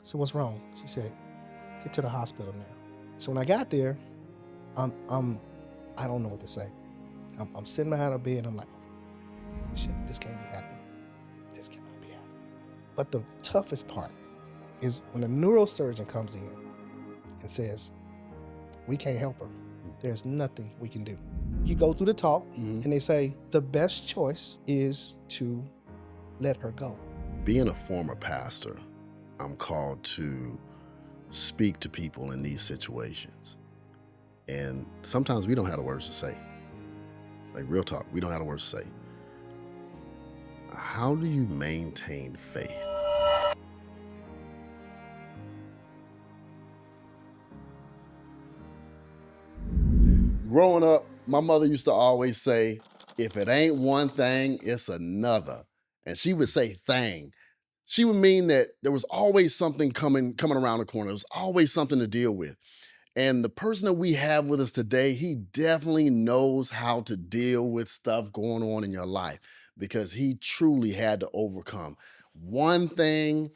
So what's wrong? She said, get to the hospital now. So when I got there, I don't know what to say. I'm sitting behind her bed and I'm like, shit, this can't be happening. This cannot be happening. But the toughest part is when a neurosurgeon comes in and says, we can't help her. There's nothing we can do. You go through the talk and they say, the best choice is to let her go. Being a former pastor, I'm called to speak to people in these situations. And sometimes we don't have the words to say. Like real talk, we don't have the words to say. How do you maintain faith? Growing up, my mother used to always say, if it ain't one thing, it's another. And she would say thing. She would mean that there was always something coming around the corner. There was always something to deal with. And the person that we have with us today, he definitely knows how to deal with stuff going on in your life because he truly had to overcome one thing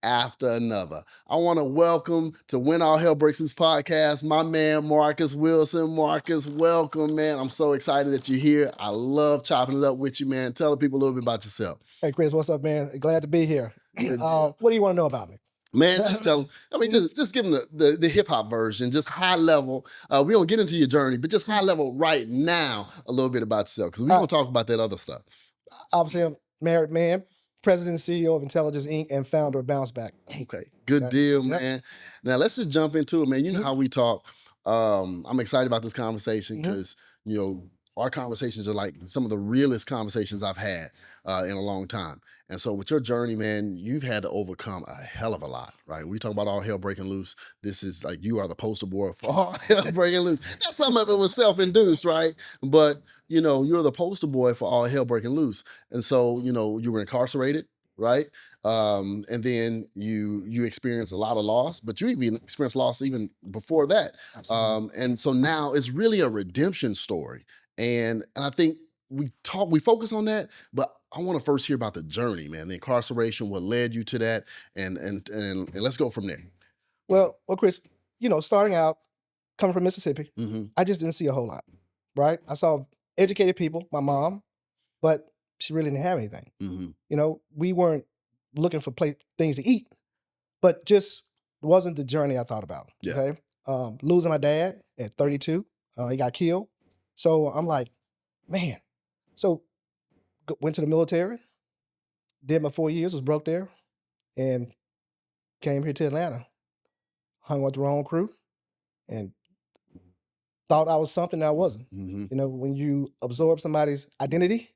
after another. I want to welcome to When All Hell Breaks Loose podcast, my man, Marcus Wilson. Marcus, welcome, man. I'm so excited that you're here. I love chopping it up with you, man. Tell the people a little bit about yourself. Hey, Chris, what's up, man? Glad to be here. What do you want to know about me? Man, just tell them. I mean, just give them the hip hop version, just high level. We don't get into your journey, but just high level right now, a little bit about yourself, because we're going to talk about that other stuff. Obviously, I'm a married man, president and CEO of Intelligence Inc. and founder of Bounce Back. Okay, good deal, man. Now let's just jump into it, man. You know how we talk. I'm excited about this conversation because our conversations are like some of the realest conversations I've had in a long time. And so with your journey, man, you've had to overcome a hell of a lot, right? We talk about all hell breaking loose. This is like, you are the poster boy for all hell breaking loose. Now, some of it was self-induced, right? But, you're the poster boy for all hell breaking loose. And so, you were incarcerated, right? And then you experienced a lot of loss, but you even experienced loss even before that. And so now it's really a redemption story. And I think we focus on that, but I want to first hear about the journey, man, the incarceration, what led you to that, and let's go from there. Well, Chris, starting out, coming from Mississippi, I just didn't see a whole lot, right? I saw educated people, my mom, but she really didn't have anything. We weren't looking for things to eat, but just wasn't the journey I thought about. Yeah. Okay, losing my dad at 32, he got killed. So I'm like, man. So went to the military, did my 4 years, was broke there, and came here to Atlanta. Hung with the wrong crew, and thought I was something I wasn't. When you absorb somebody's identity,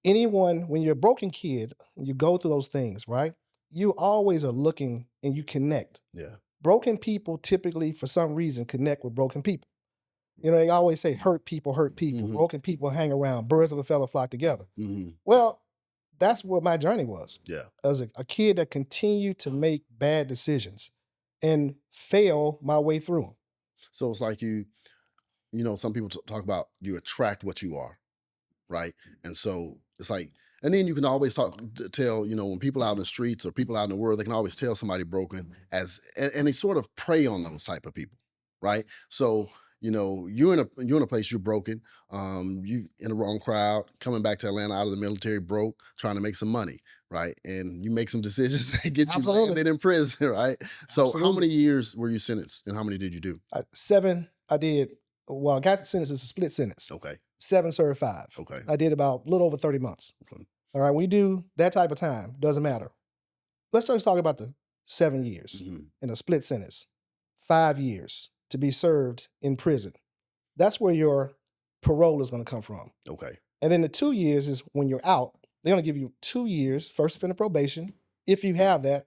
when you're a broken kid, you go through those things, right? You always are looking and you connect. Yeah. Broken people typically, for some reason, connect with broken people. They always say hurt people. Broken people hang around. Birds of a feather flock together. Well, that's what my journey was. Yeah. As a kid that continued to make bad decisions and fail my way through them. So it's like some people talk about you attract what you are, right? And so it's like, and then you can always tell, when people out in the streets or people out in the world, they can always tell somebody broken and they sort of prey on those type of people, right? So, you're in a place, you're broken, you in the wrong crowd, coming back to Atlanta out of the military, broke, trying to make some money, right? And you make some decisions that get you landed in prison, right? So How many years were you sentenced and how many did you do? 7, I did. Well, I got sentenced as a split sentence. Okay. 7 served 5. Okay. I did about a little over 30 months. Okay. All right, when you do that type of time, doesn't matter. Let's just talk about the 7 years in a split sentence. 5 years to be served in prison. That's where your parole is going to come from. Okay. And then the 2 years is when you're out. They're going to give you 2 years, first offender probation, if you have that,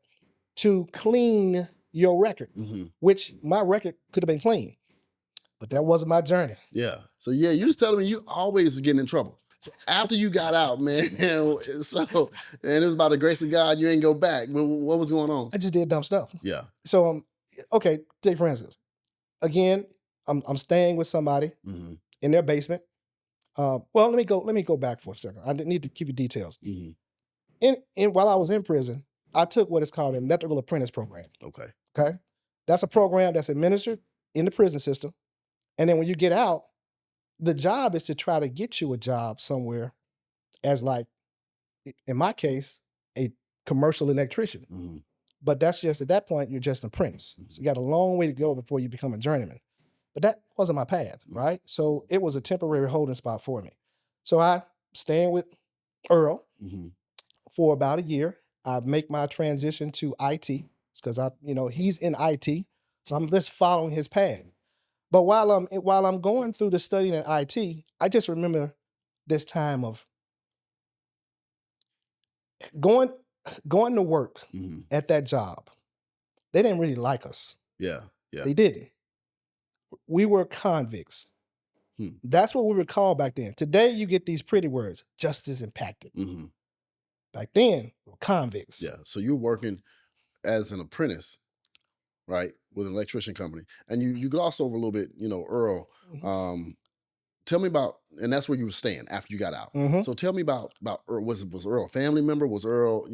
to clean your record, which my record could have been clean. But that wasn't my journey. Yeah. So yeah, you was telling me you always was getting in trouble. After you got out, man, and it was by the grace of God, you ain't go back. What was going on? I just did dumb stuff. Yeah. So, okay, take for instance. Again, I'm staying with somebody in their basement. Well, let me go back for a second. I need to give you details. in while I was in prison, I took what is called an electrical apprentice program. Okay. Okay. That's a program that's administered in the prison system. And then when you get out, the job is to try to get you a job somewhere as, like, in my case, a commercial electrician. Mm-hmm. But that's just, at that point, you're just an apprentice. So you got a long way to go before you become a journeyman. But that wasn't my path, right? So it was a temporary holding spot for me. So I staying with Earl Mm-hmm. for about a year. I make my transition to IT because he's in IT, so I'm just following his path. But while I'm going through the studying in IT, I just remember this time of going to work Mm-hmm. at that job. They didn't really like us. Yeah. Yeah. They didn't. We were convicts. That's what we were called back then. Today, you get these pretty words, justice impacted. Mm-hmm. Back then, we were convicts. Yeah. So you're working as an apprentice, right, with an electrician company, and you glossed over a little bit, Earl. Mhm. Tell me about, and that's where you were staying after you got out. Mhm. So tell me about Earl. Was Earl a family member? Was Earl,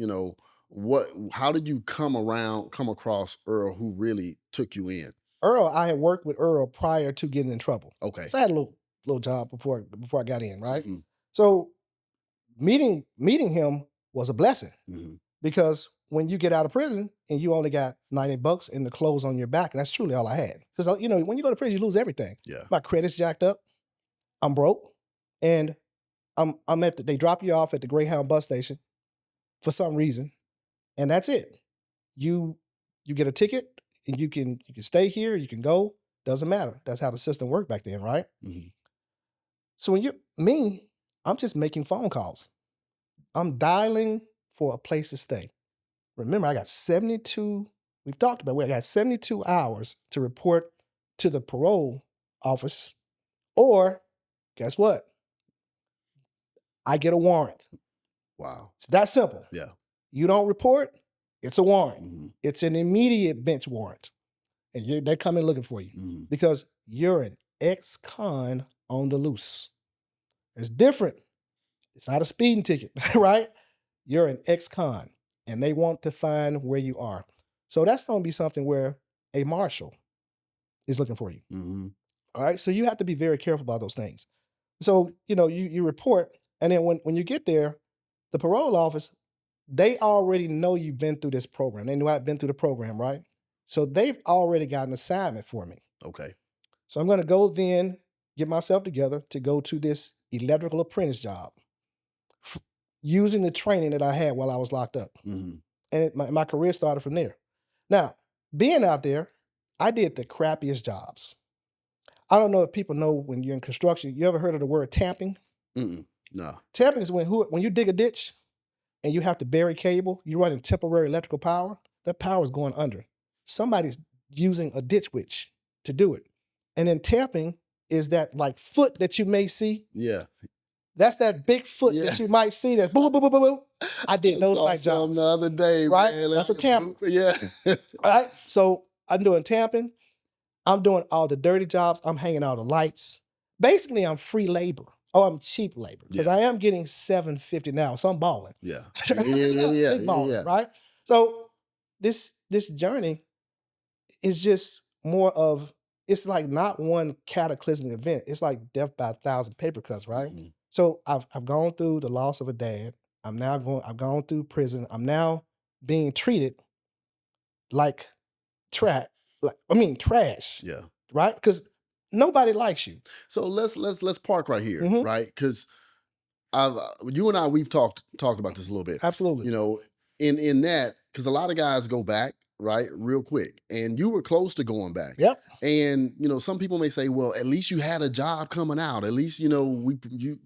how did you come across Earl, who really took you in? Earl, I had worked with Earl prior to getting in trouble. Okay. So I had a little job before I got in, right? Mm-hmm. So meeting him was a blessing Mm-hmm. because when you get out of prison and you only got $90 and the clothes on your back, and that's truly all I had. Because when you go to prison, you lose everything. Yeah. My credit's jacked up. I'm broke, and they drop you off at the Greyhound bus station for some reason, and that's it. You get a ticket, and you can stay here, you can go, doesn't matter. That's how the system worked back then, right? Mm-hmm. So I'm just making phone calls. I'm dialing for a place to stay. Remember, I got 72, we've talked about, I got 72 hours to report to the parole office, or guess what? I get a warrant. Wow. It's that simple. Yeah. You don't report, it's a warrant. Mm-hmm. It's an immediate bench warrant. And they're coming looking for you Mm-hmm. because you're an ex-con on the loose. It's different. It's not a speeding ticket, right? You're an ex-con, and they want to find where you are. So that's going to be something where a marshal is looking for you. Mm-hmm. All right. So you have to be very careful about those things. So, you report, and then when you get there, the parole office, they already know you've been through this program. They know I've been through the program, right? So they've already got an assignment for me. Okay. So I'm going to go then get myself together to go to this electrical apprentice job using the training that I had while I was locked up. Mm-hmm. And my career started from there. Now, being out there, I did the crappiest jobs. I don't know if people know when you're in construction, you ever heard of the word tamping? Mm-mm. No. Tamping is when you dig a ditch and you have to bury cable, you're running temporary electrical power, that power is going under. Somebody's using a ditch witch to do it. And then tamping is that like foot that you may see. Yeah. That's that big foot that you might see that's boom, boom, boom, boom, boom. I did those type jobs. The other day, right? man, That's a tamper. Yeah. All right. So I'm doing tamping. I'm doing all the dirty jobs. I'm hanging out the lights. Basically, I'm free labor. Oh, I'm cheap labor because I am getting $750 now. So I'm balling. Yeah. Big balling, right? So this journey is just more of, it's like not one cataclysmic event. It's like death by 1,000 paper cuts, right? Mm-hmm. So I've gone through the loss of a dad. I've gone through prison. I'm now being treated like trash. Yeah. Right? Because nobody likes you. So let's park right here, Mhm. right? Because you and I, we've talked about this a little bit. Absolutely. In that, because a lot of guys go back, right, real quick, and you were close to going back. Yep. And some people may say, well, at least you had a job coming out. At least the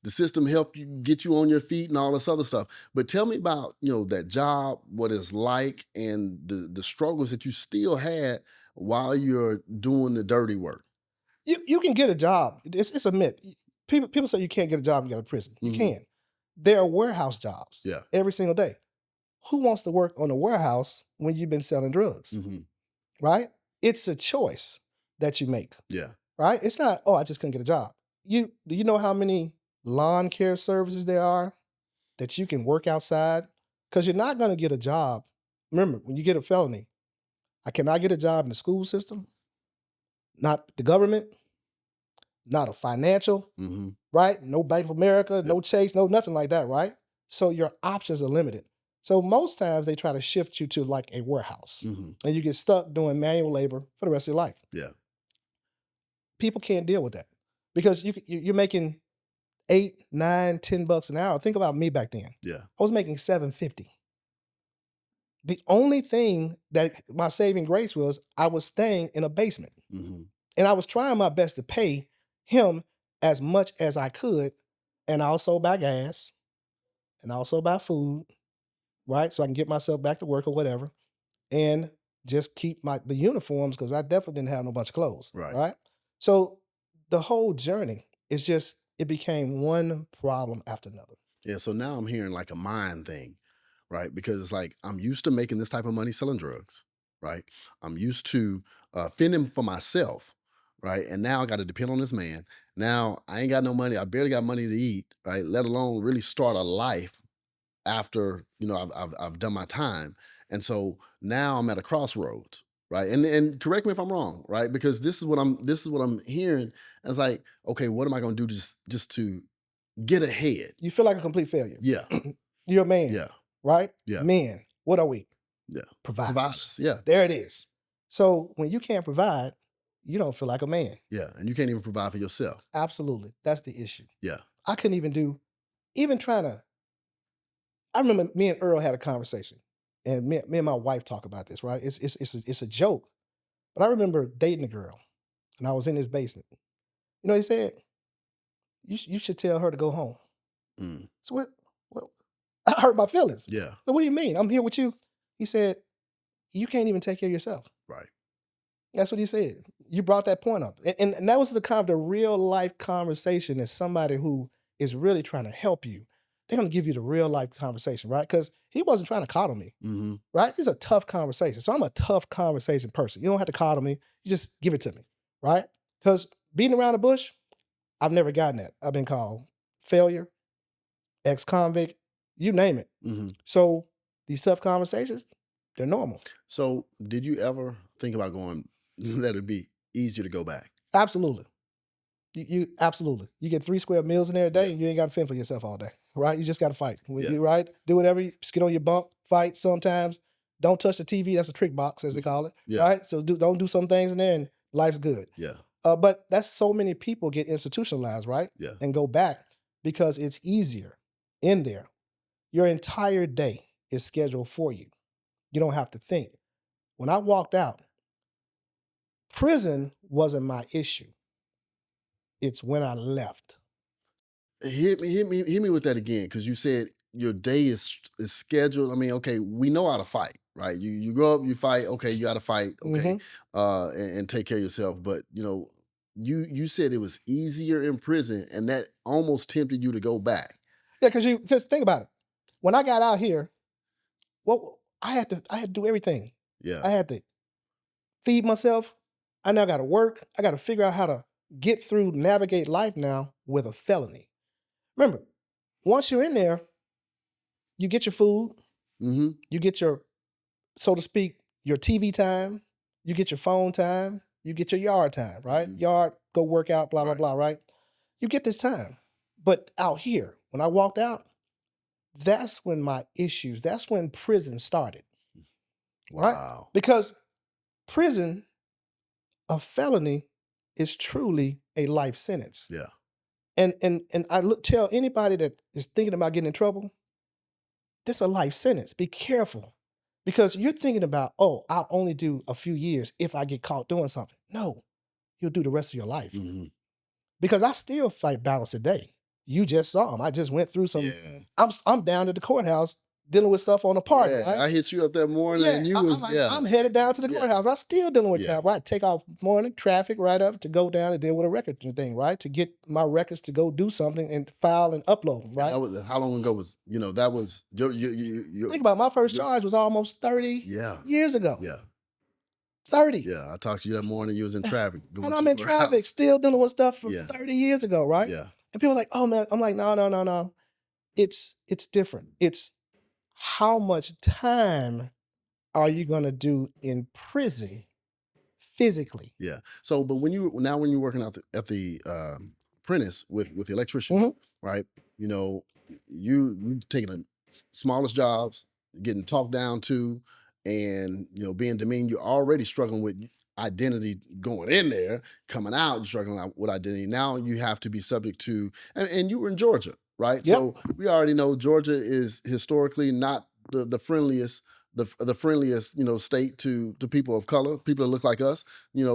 system helped you get you on your feet and all this other stuff. But tell me about that job, what it's like, and the struggles that you still had while you're doing the dirty work. You can get a job. It's a myth. People say you can't get a job and get out of prison. You Mhm. can. There are warehouse jobs. Yeah. Every single day. Who wants to work on a warehouse when you've been selling drugs? Mm-hmm. Right? It's a choice that you make. Yeah. Right? It's not, I just couldn't get a job. Do you know how many lawn care services there are? that you can work outside, because you're not going to get a job. Remember, when you get a felony, I cannot get a job in the school system, not the government, not a financial, Mm-hmm. right? No Bank of America, no Chase, no nothing like that, right? So your options are limited. So most times they try to shift you to like a warehouse, and you get stuck doing manual labor for the rest of your life. Yeah. People can't deal with that because you're making $8, $9, $10 an hour. Think about me back then. Yeah. I was making $7.50. The only thing that my saving grace was I was staying in a basement, and I was trying my best to pay him as much as I could, and also buy gas, and also buy food, right? So I can get myself back to work or whatever, and just keep the uniforms, because I definitely didn't have no bunch of clothes, right? So the whole journey is just, it became one problem after another. Yeah, so now I'm hearing like a mind thing, right? Because it's like I'm used to making this type of money selling drugs, right? I'm used to fending for myself, right? And now I got to depend on this man. Now I ain't got no money. I barely got money to eat, right? Let alone really start a life after I've done my time. And so now I'm at a crossroads, right? And correct me if I'm wrong, right? Because this is what I'm hearing. It's like, okay, what am I going to do just to get ahead? You feel like a complete failure. Yeah. You're a man. Yeah. Right? Yeah. Men. What are we? Yeah. Providers. Yeah. There it is. So when you can't provide, you don't feel like a man. Yeah. And you can't even provide for yourself. Absolutely. That's the issue. Yeah. I couldn't even trying to. I remember me and Earl had a conversation, and me and my wife talk about this, right? It's a joke. But I remember dating a girl, and I was in his basement. You know what he said? You should tell her to go home. So what? I hurt my feelings. Yeah. So what do you mean? I'm here with you. He said, you can't even take care of yourself. Right. That's what he said. You brought that point up. And that was the kind of the real life conversation as somebody who is really trying to help you. They're going to give you the real life conversation, right? Because he wasn't trying to coddle me, right? It's a tough conversation. So I'm a tough conversation person. You don't have to coddle me. You just give it to me, right? Because beating around the bush, I've never gotten that. I've been called failure, ex-convict, you name it. So these tough conversations, they're normal. So did you ever think about going, that it'd be easier to go back? Absolutely. You absolutely. You get 3 square meals in there a day, and you ain't got to fend for yourself all day, right? You just got to fight, right? Do whatever. Just get on your bunk, fight sometimes. Don't touch the TV. That's a trick box, as they call it, right? So don't do some things in there, and life's good. Yeah. But that's so many people get institutionalized, right? Yeah. And go back because it's easier in there. Your entire day is scheduled for you. You don't have to think. When I walked out, prison wasn't my issue. It's when I left. Hit me with that again, because you said your day is scheduled. I mean, okay, we know how to fight, right? You grow up, you fight. Okay, you got to fight. Okay, and take care of yourself. But you said it was easier in prison, and that almost tempted you to go back. Yeah, because think about it. When I got out here, I had to do everything. Yeah, I had to feed myself. I now got to work. I got to figure out how to get through, navigate life now with a felony. Remember, once you're in there, you get your food, you get your, so to speak, your TV time, you get your phone time, you get your yard time, right? Yard, go work out, blah, blah, blah, right? You get this time. But out here, when I walked out, that's when my issues, that's when prison started. Wow. Right? Because prison, a felony, is truly a life sentence. Yeah. And I tell anybody that is thinking about getting in trouble, this is a life sentence. Be careful. Because you're thinking about, oh, I'll only do a few years if I get caught doing something. No, you'll do the rest of your life. Because I still fight battles today. You just saw them. I just went through some. Yeah. I'm down at the courthouse dealing with stuff on the park. Yeah, right? I hit you up that morning, and you was I'm headed down to the courthouse. I'm still dealing with that. Right, take off morning traffic right up to go down and deal with a record thing. Right, to get my records to go do something and file and upload them. Right. And that was, how long ago was that was your think about it, my first charge was almost 30 years ago. Yeah. 30. Yeah, I talked to you that morning. You was in traffic. And I'm in traffic, still dealing with stuff from 30 years ago, right? Yeah. And people are like, oh man, I'm like, no. it's different. It's how much time are you going to do in prison physically? Yeah. So, but when you're working out at the apprentice with the electrician, Mhm. right? You know, you taking the smallest jobs, getting talked down to, and being demeaned. You're already struggling with identity going in there, coming out, you're struggling with identity. Now you have to be subject to, and you were in Georgia, right? Yep. So we already know Georgia is historically not the friendliest the friendliest state to people of color, people that look like us.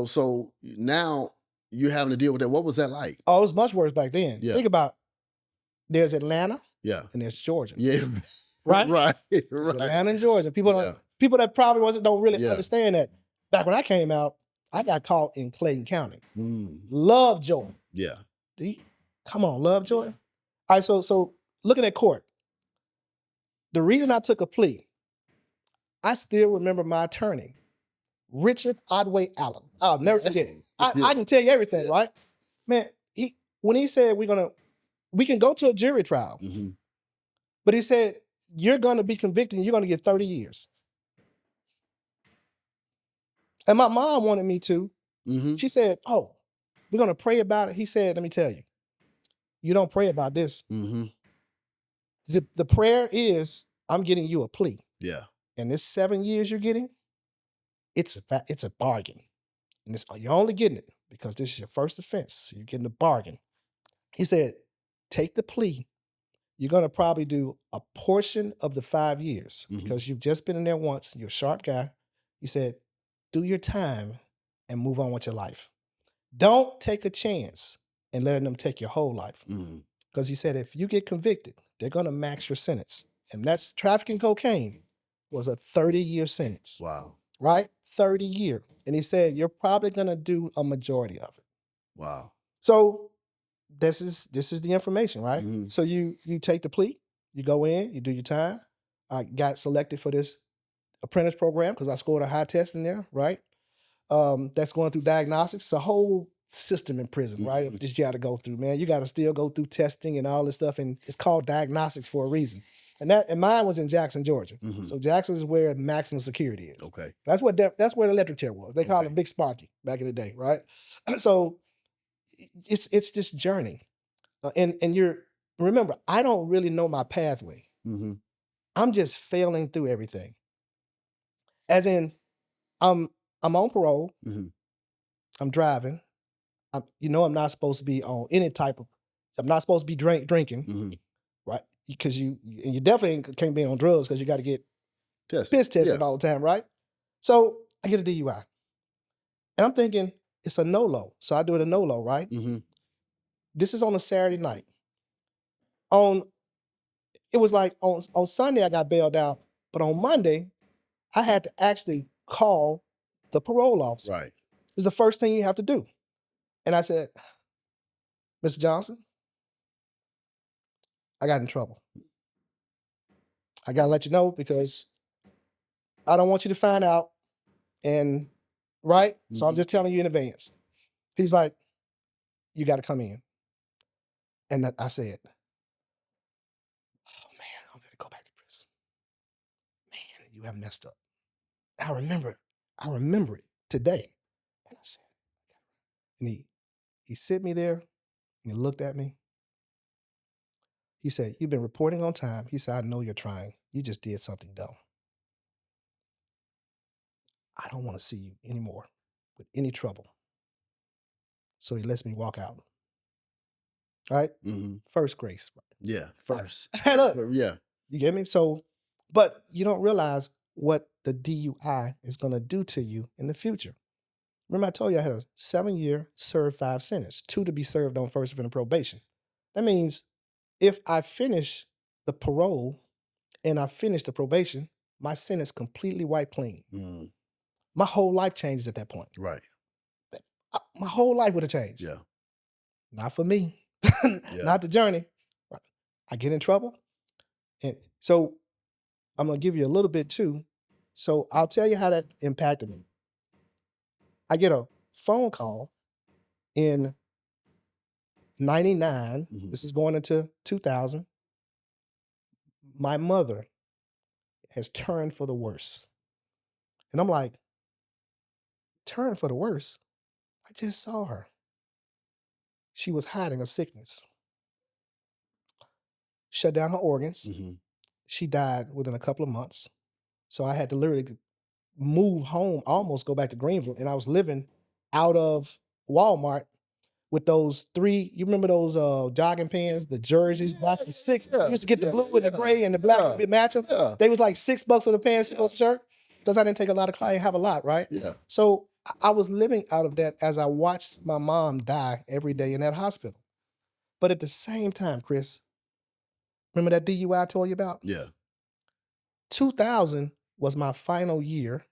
So now you're having to deal with that. What was that like? Oh, it was much worse back then. Yeah. Think about, there's Atlanta Yeah. and there's Georgia. Yeah. Right? Right. There's Right. Atlanta and Georgia. People Yeah. that probably don't really Yeah. understand that. Back when I came out, I got caught in Clayton County. Mm. Lovejoy. Yeah. Come on, Lovejoy. All right, so looking at court, the reason I took a plea, I still remember my attorney, Richard Otway Allen. I'll never forget it. I can tell you everything, right? Man, when he said we can go to a jury trial, Mhm. but he said, you're gonna be convicted and you're gonna get 30 years. And my mom wanted me to. Mhm. She said, oh, we're gonna pray about it. He said, let me tell you, you don't pray about this. Mhm. The prayer is, I'm getting you a plea. Yeah. And this 7 years you're getting, it's a bargain. And you're only getting it because this is your first offense. So you're getting a bargain. He said, take the plea. You're going to probably do a portion of the 5 years because you've just been in there once. You're a sharp guy. He said, do your time and move on with your life. Don't take a chance and letting them take your whole life. Mhm. Because he said, if you get convicted, they're going to max your sentence. And that's trafficking cocaine was a 30-year sentence. Wow. Right? 30 year. And he said, you're probably going to do a majority of it. Wow. So this is the information, right? Mhm. So you take the plea, you go in, you do your time. I got selected for this apprentice program because I scored a high test in there, right? That's going through diagnostics. It's a whole system in prison, right? That you got to go through, man. You got to still go through testing and all this stuff, and it's called diagnostics for a reason. And mine was in Jackson, Georgia. Mhm. So Jackson is where maximum security is. Okay. That's where the electric chair was. They called Okay. him Big Sparky back in the day, right? So it's this journey, and remember, I don't really know my pathway. Mhm. I'm just failing through everything. As in, I'm on parole. Mhm. I'm driving. I'm not supposed to be on any type of. I'm not supposed to be drinking, Mhm. right? Because you definitely can't be on drugs because you got to get Test. piss tested Yeah. all the time, right? So I get a DUI, and I'm thinking it's a no-low. So I do it a no-low, right? Mhm. This is on a Saturday night. It was like on Sunday I got bailed out, but on Monday I had to actually call the parole officer. Right. It's the first thing you have to do. And I said, Mr. Johnson, I got in trouble. I got to let you know because I don't want you to find out. And right? So I'm just telling you in advance. He's like, you got to come in. And I said, oh man, I'm going to go back to prison. Man, you have messed up. I remember it today. And I said, and he sit me there and he looked at me. He said, you've been reporting on time. He said, I know you're trying. You just did something dumb. I don't want to see you anymore with any trouble. So he lets me walk out. All right? Mhm. First grace. Yeah. First. Hey, look, Yeah. you get me? So, but you don't realize what the DUI is going to do to you in the future. Remember I told you I had a 7-year served 5 sentence, 2 to be served on first offender probation. That means if I finish the parole and I finish the probation, my sentence completely wiped clean. Mm. My whole life changes at that point. Right. My whole life would have changed. Yeah. Not for me. Yeah. Not the journey. I get in trouble. And so I'm going to give you a little bit too. So I'll tell you how that impacted me. I get a phone call in 99. Mhm. This is going into 2000. my mother has turned for the worse. And I'm like, turned for the worse? I just saw her. She was hiding a sickness. Shut down her organs. Mm-hmm. She died within a couple of months. So I had to literally move home, almost go back to Greenville. And I was living out of Walmart with those three, you remember those jogging pants, the jerseys, black and six. You used to get the blue and the gray and the black match them. Yeah. They was like $6 for the pants, for the shirt. Because I didn't take a lot of clients, I didn't have a lot, right? Yeah. So I was living out of that as I watched my mom die every day in that hospital. But at the same time, Chris, remember that DUI I told you about? Yeah. 2000 was my final year,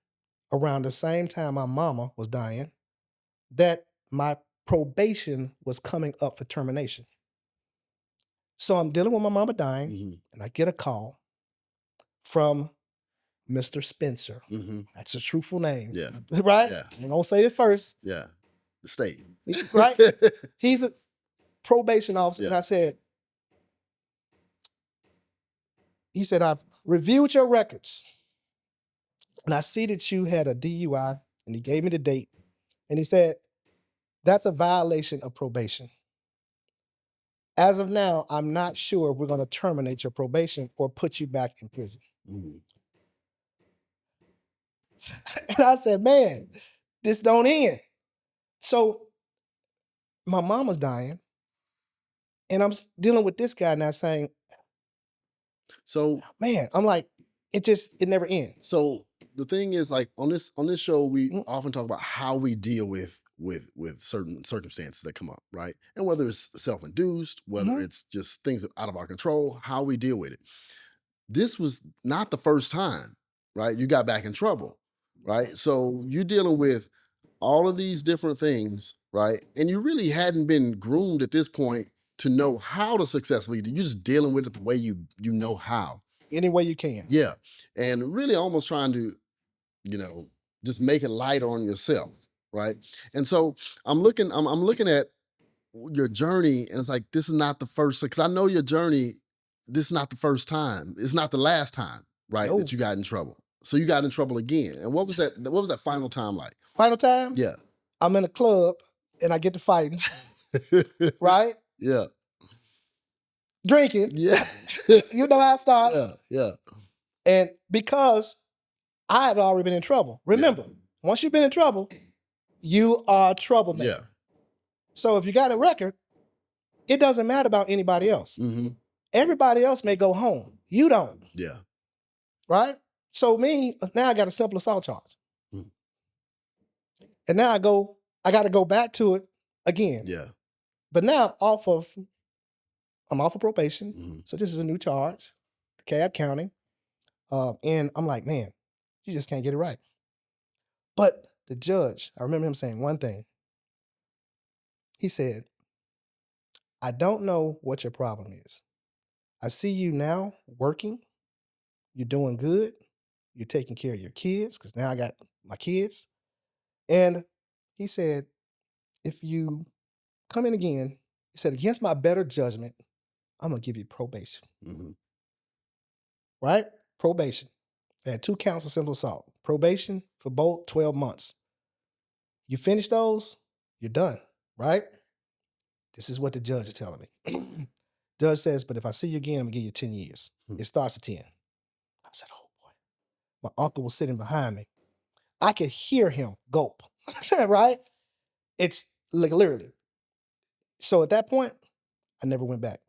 around the same time my mama was dying, that my probation was coming up for termination. So I'm dealing with my mama dying, Mm-hmm. and I get a call from Mr. Spencer. Mm-hmm. That's a truthful name. Yeah. Right? Yeah. I'm going to say it first. Yeah. The state. Right? He's a probation officer. Yeah. And I said, he said, I've reviewed your records. And I see that you had a DUI. And he gave me the date. And he said, that's a violation of probation. As of now, I'm not sure we're going to terminate your probation or put you back in prison. Mm-hmm. And I said, man, this don't end. So my mom was dying. And I'm dealing with this guy now saying, So, man, I'm like, it never ends. so the thing is, like, on this show, we Mhm. often talk about how we deal with certain circumstances that come up, right? And whether it's self-induced, whether Mhm. it's just things out of our control, how we deal with it. This was not the first time, right? You got back in trouble, right? So you're dealing with all of these different things, right? And you really hadn't been groomed at this point to know how to successfully. You're just dealing with it the way you know how. Any way you can. Yeah, and really almost trying to, just make it lighter on yourself, right? And so I'm looking at your journey, and it's like, this is not the first, because I know your journey. This is not the first time. It's not the last time, right? No. That you got in trouble. So you got in trouble again. And what was that? What was that final time like? Final time? Yeah. I'm in a club and I get to fighting, right? Yeah. Drinking. Yeah. You know how it starts. Yeah. Yeah. And because I had already been in trouble. Remember, once you've been in trouble, you are a troublemaker. Yeah. So if you got a record, it doesn't matter about anybody else. Mm-hmm. Everybody else may go home. You don't. Yeah. Right? So now I got a simple assault charge. Mm. And now I got to go back to it again. Yeah. But now I'm off of probation. Mm-hmm. So this is a new charge, cab counting. And I'm like, man, you just can't get it right. But the judge, I remember him saying one thing. He said, I don't know what your problem is. I see you now working. You're doing good. You're taking care of your kids, because now I got my kids. And he said, if you come in again, he said, against my better judgment, I'm going to give you probation. Mm-hmm. Right? Probation. I had 2 counts of simple assault. Probation for both 12 months. You finish those, you're done. Right? This is what the judge is telling me. Judge says, but if I see you again, I'm going to give you 10 years. It starts at 10. I said, oh boy. My uncle was sitting behind me. I could hear him gulp. Right? It's like literally. So at that point, I never went back.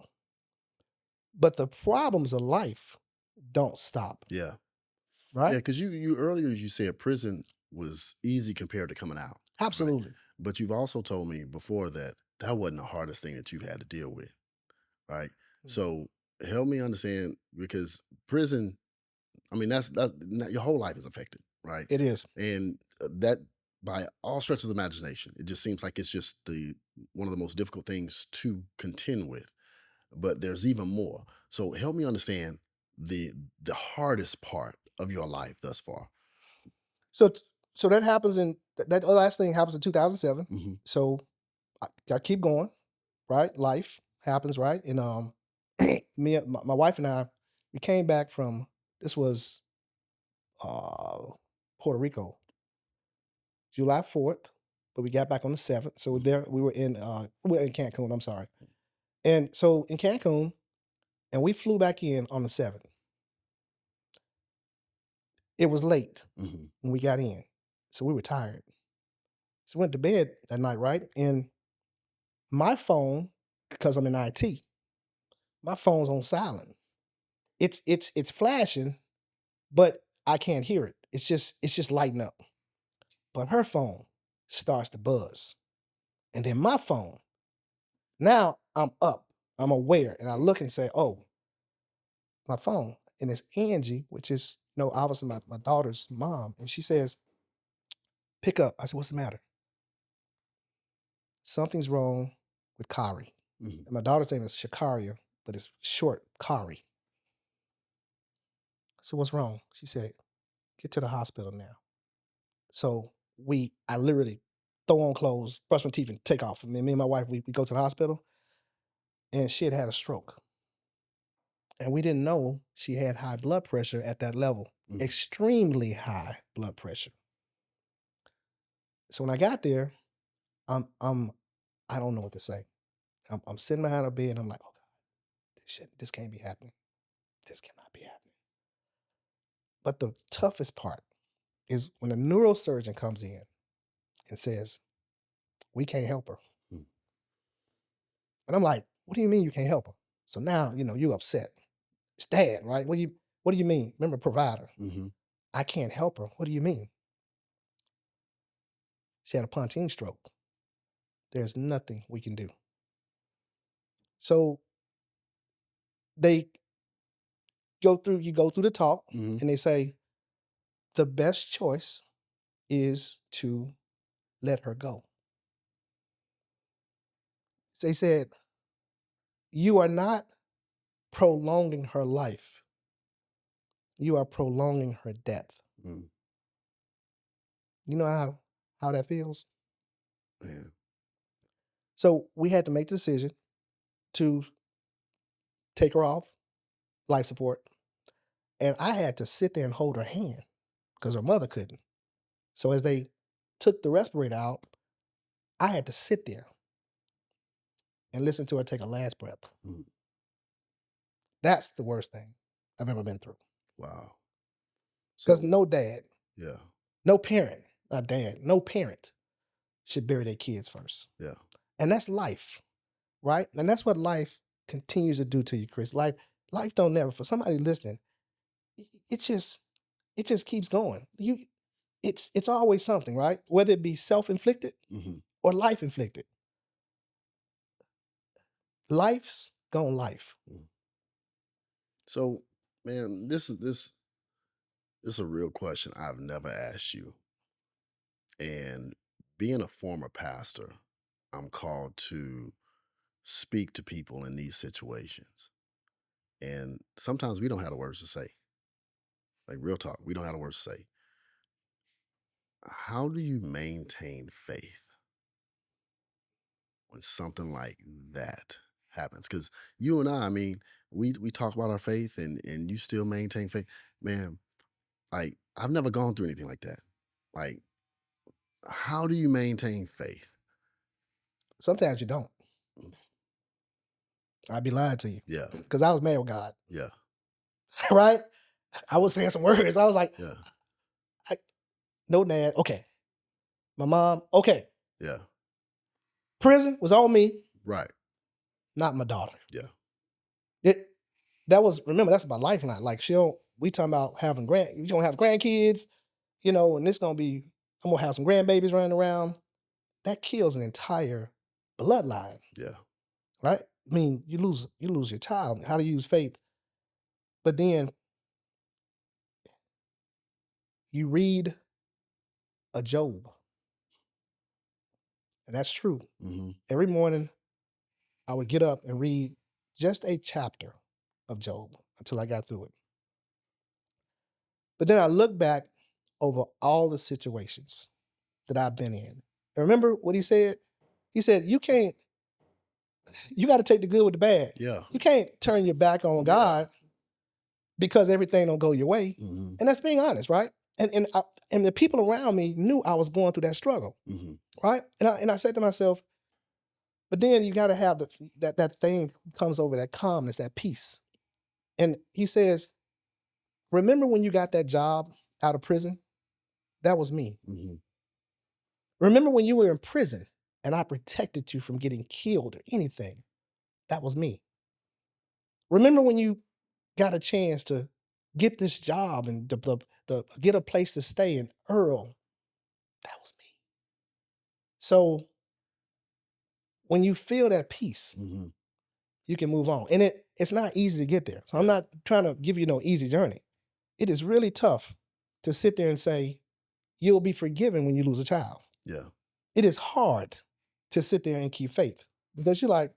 But the problems of life don't stop. Yeah. Right? Yeah, because you earlier you said prison was easy compared to coming out. Absolutely. Right? But you've also told me before that wasn't the hardest thing that you've had to deal with, right? Mm-hmm. So help me understand, because prison, I mean, that's your whole life is affected, right? It is. And that, by all stretches of imagination, it just seems like it's just one of the most difficult things to contend with. But there's even more. So help me understand the hardest part of your life thus far. So that happens that last thing happens in 2007. Mm-hmm. So I keep going, right? Life happens, right? And my wife and I We came back from, this was Puerto Rico, July 4th, but we got back on the 7th. So there we were in Cancun, I'm sorry. And so in Cancun, and we flew back in on the 7th. It was late when we got in. So we were tired. So we went to bed that night, right? And my phone, because I'm in IT, my phone's on silent. It's flashing, but I can't hear it. It's just lighting up. But her phone starts to buzz. And then my phone, now I'm up, I'm aware, and I look and say, oh, my phone. And it's Angie, which is, obviously my daughter's mom. And she says, pick up. I said, what's the matter? Something's wrong with Kari. And my daughter's name is Shakaria, but it's short, Kari. So what's wrong? She said, get to the hospital now. So I literally throw on clothes, brush my teeth, and take off. Me and my wife, we go to the hospital, and she had a stroke. And we didn't know she had high blood pressure at that level, extremely high blood pressure. So when I got there, I don't know what to say. I'm sitting behind her bed, and I'm like, oh God, this can't be happening. This cannot be happening. But the toughest part is when a neurosurgeon comes in and says, we can't help her. And I'm like, what do you mean you can't help her? So now, you upset. It's dad, right? What do you mean? Remember, provider. I can't help her. What do you mean? She had a pontoon stroke. There's nothing we can do. So you go through the talk, and they say, the best choice is to let her go. They said, you are not prolonging her life. You are prolonging her death. You know how that feels? Yeah. So we had to make the decision to take her off life support. And I had to sit there and hold her hand because her mother couldn't. So as they took the respirator out, I had to sit there and listen to her take a last breath. That's the worst thing I've ever been through. Wow. Because no dad, Yeah. no parent, not dad, no parent should bury their kids first. Yeah. And that's life, right? And that's what life continues to do to you, Chris. Life don't never, for somebody listening, it just keeps going. It's always something, right? Whether it be self-inflicted or life-inflicted. Life's gone life. So, man, this is a real question I've never asked you. And being a former pastor, I'm called to speak to people in these situations. And sometimes we don't have the words to say. Like real talk, we don't have the words to say. How do you maintain faith when something like that happens? Because you and I mean, we talk about our faith and you still maintain faith. Man, like I've never gone through anything like that. Like, how do you maintain faith? Sometimes you don't. I'd be lying to you. Yeah. Because I was mad with God. Yeah. Right? I was saying some words. I was like, Yeah. no, dad. Okay. My mom. Okay. Yeah. Prison was on me. Right. Not my daughter. Yeah. Remember, that's my lifeline. Like we talking about we gonna have grandkids, and it's gonna be, I'm gonna have some grandbabies running around. That kills an entire bloodline. Yeah. Right? I mean, you lose your child. How to use faith. But then you read a Job. And that's true. Every morning I would get up and read just a chapter of Job until I got through it. But then I look back over all the situations that I've been in. And remember what he said? He said, you got to take the good with the bad. Yeah. You can't turn your back on God because everything don't go your way. Mm-hmm. And that's being honest, right? And the people around me knew I was going through that struggle, Mm-hmm. right? And I said to myself, but then you got to have that thing comes over, that calmness, that peace. And he says, remember when you got that job out of prison? That was me. Mm-hmm. Remember when you were in prison and I protected you from getting killed or anything? That was me. Remember when you got a chance to get this job and get a place to stay in Earl? That was me. So when you feel that peace, Mm-hmm. you can move on. And it's not easy to get there. So I'm not trying to give you no easy journey. It is really tough to sit there and say, you'll be forgiven when you lose a child. Yeah. It is hard to sit there and keep faith because you're like,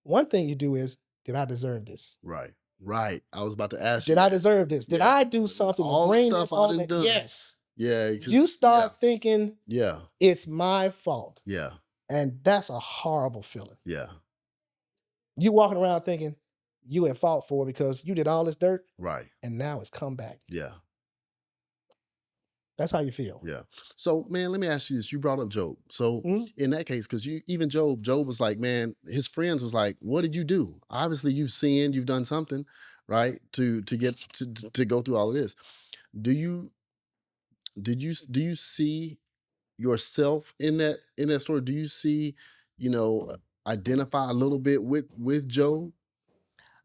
one thing you do is, did I deserve this? Right. Right. I was about to ask you. Did I deserve this? Did I do something to all the bring stuff this I on? done done? Yes. Yeah. You start thinking, Yeah. it's my fault. Yeah. And that's a horrible feeling. Yeah. You walking around thinking you at fault for it because you did all this dirt. Right. And now it's come back. Yeah. That's how you feel. Yeah. So, man, let me ask you this. You brought up Job. So, in that case, because even Job was like, man, his friends was like, what did you do? Obviously, you've sinned, you've done something, right? To get to go through all of this. Do you see yourself in that story? Do you see, identify a little bit with Job?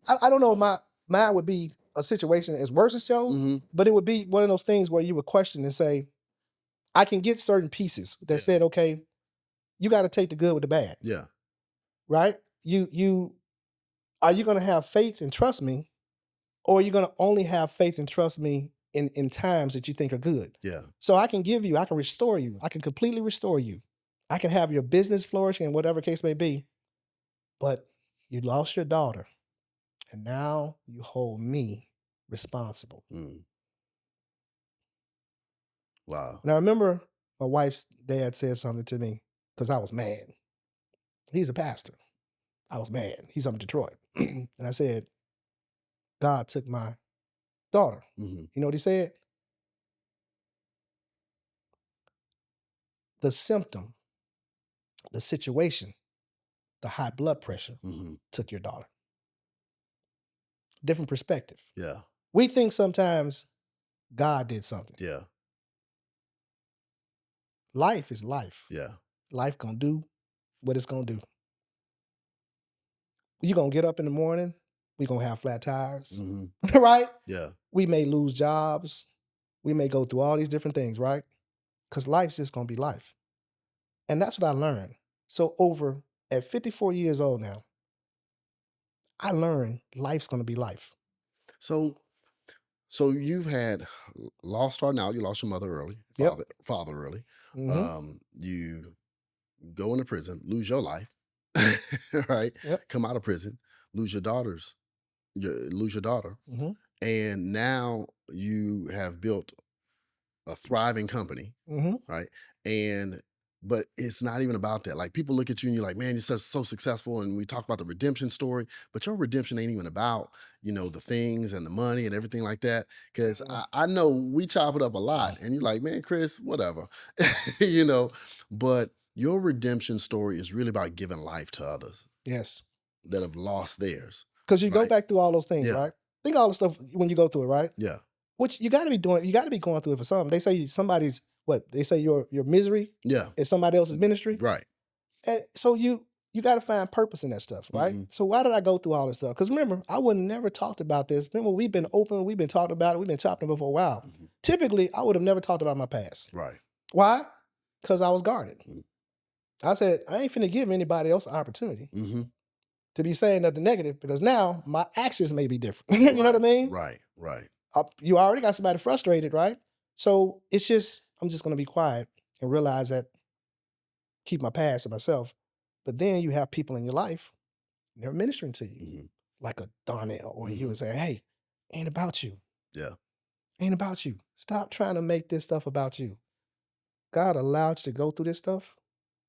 I don't know if mine would be a situation as worse as Job, but it would be one of those things where you would question and say, I can get certain pieces that said, okay, you got to take the good with the bad. Yeah. Right? Are you going to have faith and trust me, or are you going to only have faith and trust me in times that you think are good? Yeah. So I can restore you. I can completely restore you. I can have your business flourishing, whatever case may be, but you lost your daughter. And now you hold me responsible. Wow. And I remember my wife's dad said something to me because I was mad. He's a pastor. I was mad. He's from Detroit. And I said, God took my daughter. You know what he said? The symptom, the situation, the high blood pressure took your daughter. Different perspective. Yeah. We think sometimes God did something. Yeah. Life is life. Yeah. Life gonna do what it's gonna do. You're gonna get up in the morning, we're gonna have flat tires. Right? Yeah. We may lose jobs. We may go through all these different things, right? Because life's just gonna be life. And that's what I learned. So at 54 years old now, I learned life's gonna be life. So you've had lost start now. You lost your mother early, father early. You go into prison, lose your life, right? Yep. Come out of prison, lose your daughter, and now you have built a thriving company, right? But it's not even about that. Like, people look at you and you're like, man, you're so successful. And we talk about the redemption story, but your redemption ain't even about, the things and the money and everything like that. Because I know we chop it up a lot and you're like, man, Chris, whatever, but your redemption story is really about giving life to others. Yes. That have lost theirs. Because you go back through all those things, right? Think of all the stuff when you go through it, right? Yeah. Which you got to be doing. You got to be going through it for something. They say they say your misery is somebody else's ministry. Right. And so you got to find purpose in that stuff, right? So why did I go through all this stuff? Because remember, I would have never talked about this. Remember, we've been open, we've been talking about it, we've been chopping it for a while. Typically, I would have never talked about my past. Right. Why? Because I was guarded. I said, I ain't finna give anybody else an opportunity to be saying nothing negative, because now my actions may be different. You know what I mean? Right. Right. You already got somebody frustrated, right? So I'm just going to be quiet and realize that, keep my past to myself. But then you have people in your life, they're ministering to you, like a Donnell, or you would say, hey, ain't about you. Yeah. Ain't about you. Stop trying to make this stuff about you. God allowed you to go through this stuff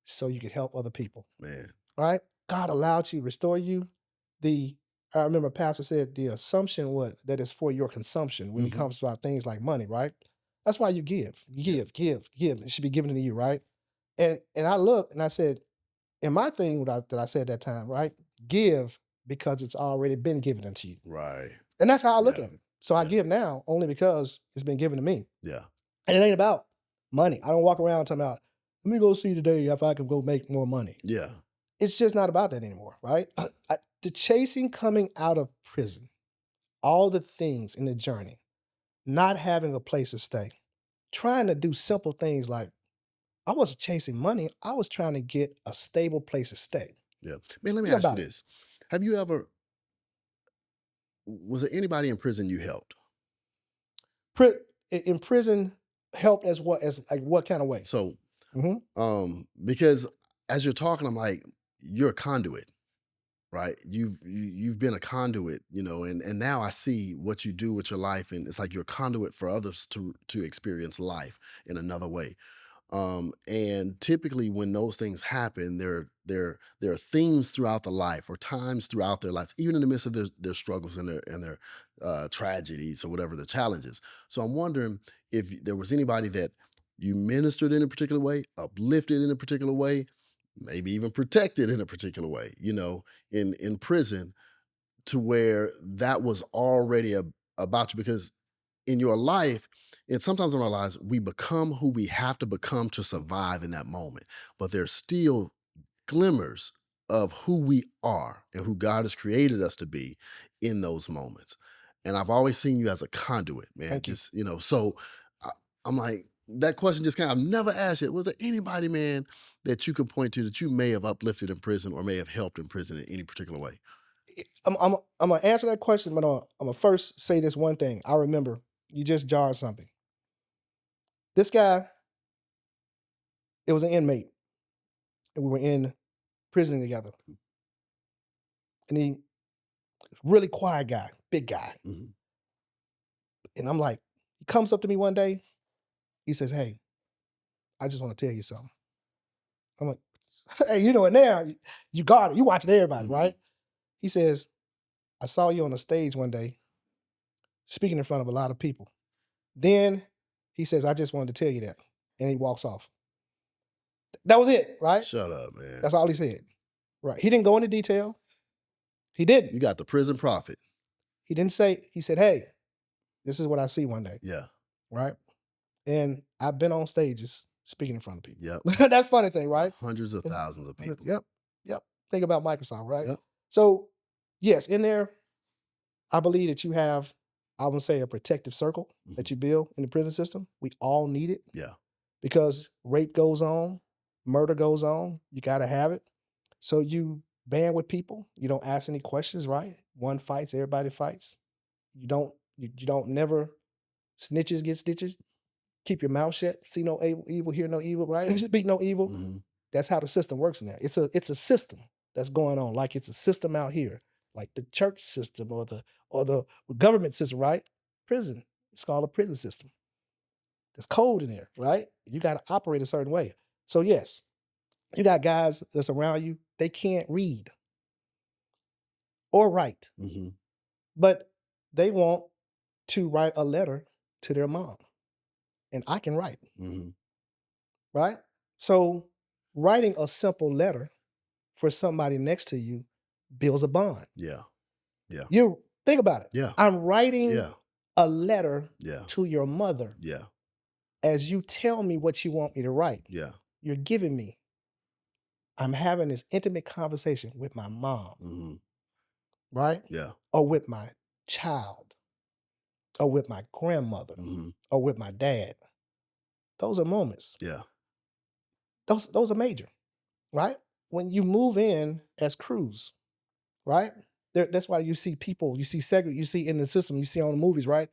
so you could help other people. Man. Right? God allowed you, restore you. The I remember a pastor said the assumption that is for your consumption when it comes about things like money, right? That's why you give. You give. It should be given to you, right? And I looked and I said, and my thing that I said that time, right? Give because it's already been given unto you. Right. And that's how I look Yeah. at it. So I Yeah. give now only because it's been given to me. Yeah. And it ain't about money. I don't walk around talking about, let me go see today if I can go make more money. Yeah. It's just not about that anymore, right? The chasing coming out of prison, all the things in the journey, not having a place to stay, trying to do simple things like, I wasn't chasing money. I was trying to get a stable place to stay. Yeah. Man, let me Think ask you about it. this. Was there anybody in prison you helped? In prison, helped as what kind of way? So, Mhm. because as you're talking, I'm like, you're a conduit, right? You've been a conduit, and now I see what you do with your life, and it's like you're a conduit for others to experience life in another way. And typically when those things happen, there are themes throughout the life or times throughout their lives, even in the midst of their struggles and their tragedies or whatever the challenges. So I'm wondering if there was anybody that you ministered in a particular way, uplifted in a particular way, maybe even protected in a particular way, in prison, to where that was already about you. Because in your life, and sometimes in our lives, we become who we have to become to survive in that moment. But there's still glimmers of who we are and who God has created us to be in those moments. And I've always seen you as a conduit, man. Thank you. Just, so I, I'm like, that question just kind of, I've never asked it. Was there anybody, man, that you could point to that you may have uplifted in prison or may have helped in prison in any particular way? I'm gonna answer that question, but I'm gonna first say this one thing. I remember you just jarred something. This guy, it was an inmate, and we were in prison together. And he really quiet guy, big guy. Mhm. And I'm like, he comes up to me one day, he says, "Hey, I just want to tell you something." I'm like, "Hey, you know it now. You got it. You watching everybody, right?" He says, "I saw you on the stage one day speaking in front of a lot of people. Then," he says, "I just wanted to tell you that." And he walks off. That was it, right? Shut up, man. That's all he said. Right. He didn't go into detail. He didn't. You got the prison prophet. He didn't say, he said, "Hey, this is what I see one day." Yeah. Right. And I've been on stages speaking in front of people. Yep. That's funny thing, right? Hundreds of thousands of people. Yep. Think about Microsoft, right? Yep. So, yes, in there, I believe that you have, I would say, a protective circle that you build in the prison system. We all need it. Yeah. Because rape goes on, murder goes on. You got to have it. So you band with people. You don't ask any questions, right? One fights, everybody fights. You don't never snitches get stitches. Keep your mouth shut. See no evil, hear no evil, right? Speak no evil. That's how the system works in there. It's a system that's going on. Like it's a system out here, like the church system or the government system, right? Prison. It's called a prison system. There's code in there, right? You got to operate a certain way. So yes, you got guys that's around you. They can't read or write, but they want to write a letter to their mom, and I can write, right? So writing a simple letter for somebody next to you builds a bond. Yeah. Yeah. You think about it. Yeah. I'm writing Yeah. a letter Yeah. to your mother. Yeah. As you tell me what you want me to write, Yeah. you're giving me. I'm having this intimate conversation with my mom, right? Yeah. Or with my child, or with my grandmother, or with my dad. Those are moments. Yeah. Those are major, right? When you move in as crews, right? That's why you see people, you see in the system, you see on the movies, right?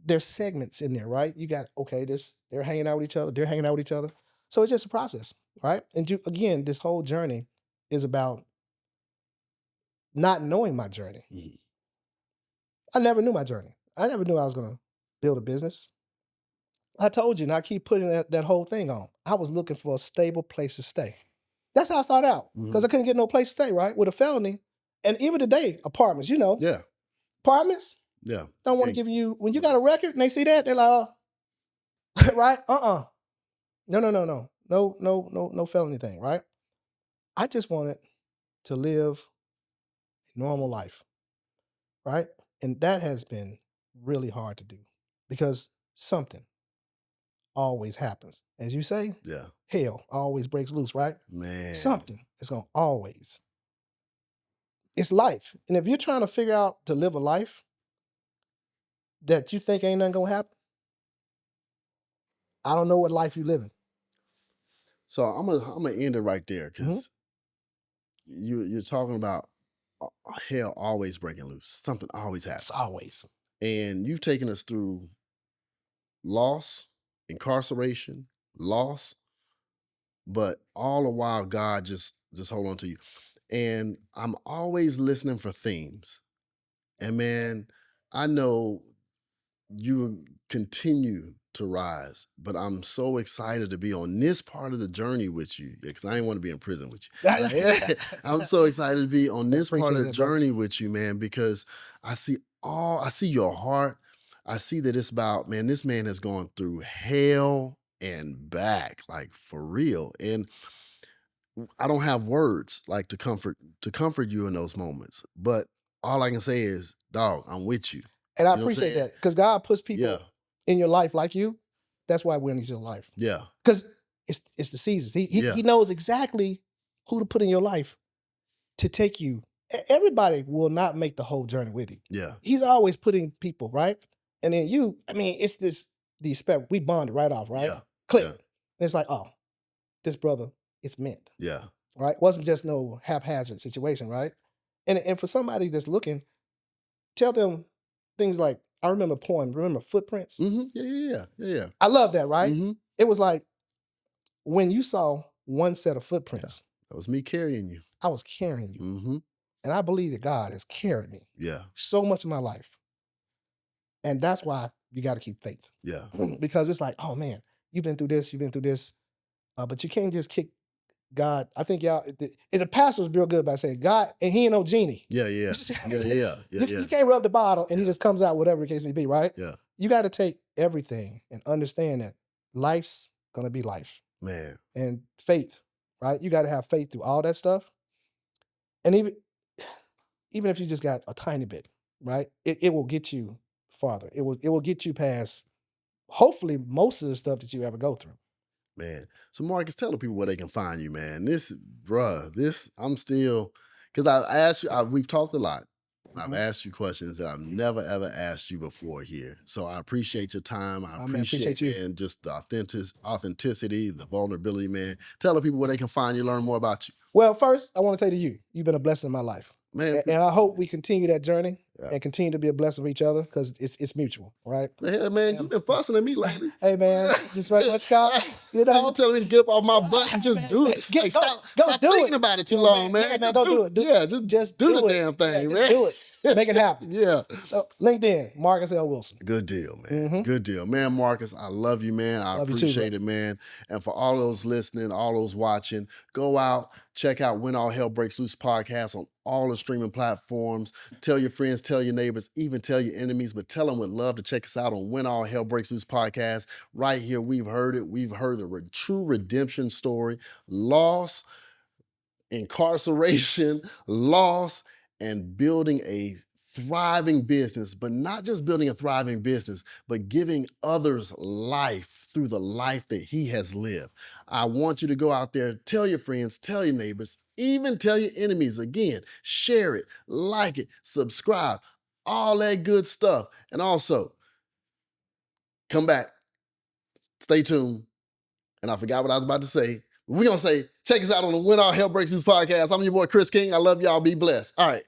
There's segments in there, right? You got, okay, they're hanging out with each other, they're hanging out with each other. So it's just a process, right? And again, this whole journey is about not knowing my journey. I never knew my journey. I never knew I was going to build a business. I told you, and I keep putting that whole thing on. I was looking for a stable place to stay. That's how I started out, because I couldn't get no place to stay, right? With a felony, And even today, apartments, Yeah. apartments Yeah. don't want to give you, when you got a record and they see that, they're like, right? No felony thing, right? I just wanted to live a normal life, right? And that has been really hard to do because something always happens. As you say, Yeah. hell always breaks loose, right? Man. Something is going to always. It's life. And if you're trying to figure out to live a life that you think ain't nothing going to happen, I don't know what life you living. So I'm gonna end it right there because you're talking about hell always breaking loose. Something always happens. It's always. And you've taken us through loss, incarceration, loss, but all the while God just hold on to you. And I'm always listening for themes. And man, I know you will continue to rise, but I'm so excited to be on this part of the journey with you because I ain't want to be in prison with you. I'm so excited to be on this part of the journey with you, man, because I see your heart. I see that it's about, man, this man has gone through hell and back, like for real. And I don't have words like to comfort you in those moments. But all I can say is, dog, I'm with you. And I appreciate that because God puts people in your life like you. That's why we're in each other's life. Yeah. Because it's the seasons. He knows exactly who to put in your life to take you. Everybody will not make the whole journey with you. Yeah. He's always putting people, right? And then it's these we bonded right off, right? Yeah. Click. Yeah. And it's like, oh, this brother, it's meant. Yeah. Right? Wasn't just no haphazard situation, right? And for somebody that's looking, tell them things like, I remember a poem, remember Footprints? Yeah. I love that, right? It was like, when you saw one set of footprints. That was me carrying you. I was carrying you. And I believe that God has carried me so much in my life. And that's why you got to keep faith. Yeah. Because it's like, oh man, you've been through this, but you can't just kick God. I think the pastor was real good by saying God, and he ain't no genie. Yeah. You can't rub the bottle and he just comes out, whatever the case may be, right? Yeah. You got to take everything and understand that life's going to be life. Man. And faith, right? You got to have faith through all that stuff. And even if you just got a tiny bit, right? It will get you farther. It will get you past, hopefully, most of the stuff that you ever go through. Man. So Marcus, tell the people where they can find you, man. I'm still, because I asked you, we've talked a lot. I've asked you questions that I've never, ever asked you before here. So I appreciate your time. I appreciate you. And just the authenticity, the vulnerability, man. Tell the people where they can find you, learn more about you. Well, first, I want to say to you, you've been a blessing in my life. Man. And I hope we continue that journey and continue to be a blessing for each other because it's mutual, right? Yeah, man, you've been fussing at me lately. Hey, man, just let's go. You telling me to get up off my butt and just do it. Stop thinking about it too long, man. Go do it. Just do the damn thing, man. Just do it. Make it happen. Yeah. So LinkedIn, Marcus L. Wilson. Good deal, man. Good deal. Man, Marcus, I love you, man. I appreciate it, man. And for all those listening, all those watching, go out, check out When All Hell Breaks Loose podcast on all the streaming platforms. Tell your friends, tell your neighbors, even tell your enemies, but tell them with love to check us out on When All Hell Breaks Loose podcast. Right here, we've heard it. We've heard the true redemption story, loss, incarceration, loss, and building a thriving business, but not just building a thriving business, but giving others life through the life that he has lived. I want you to go out there, tell your friends, tell your neighbors, even tell your enemies. Again, share it, like it, subscribe, all that good stuff. And also, come back, stay tuned. And I forgot what I was about to say. We're going to say, check us out on the When All Hell Breaks Loose podcast. I'm your boy, Chris King. I love y'all. Be blessed. All right.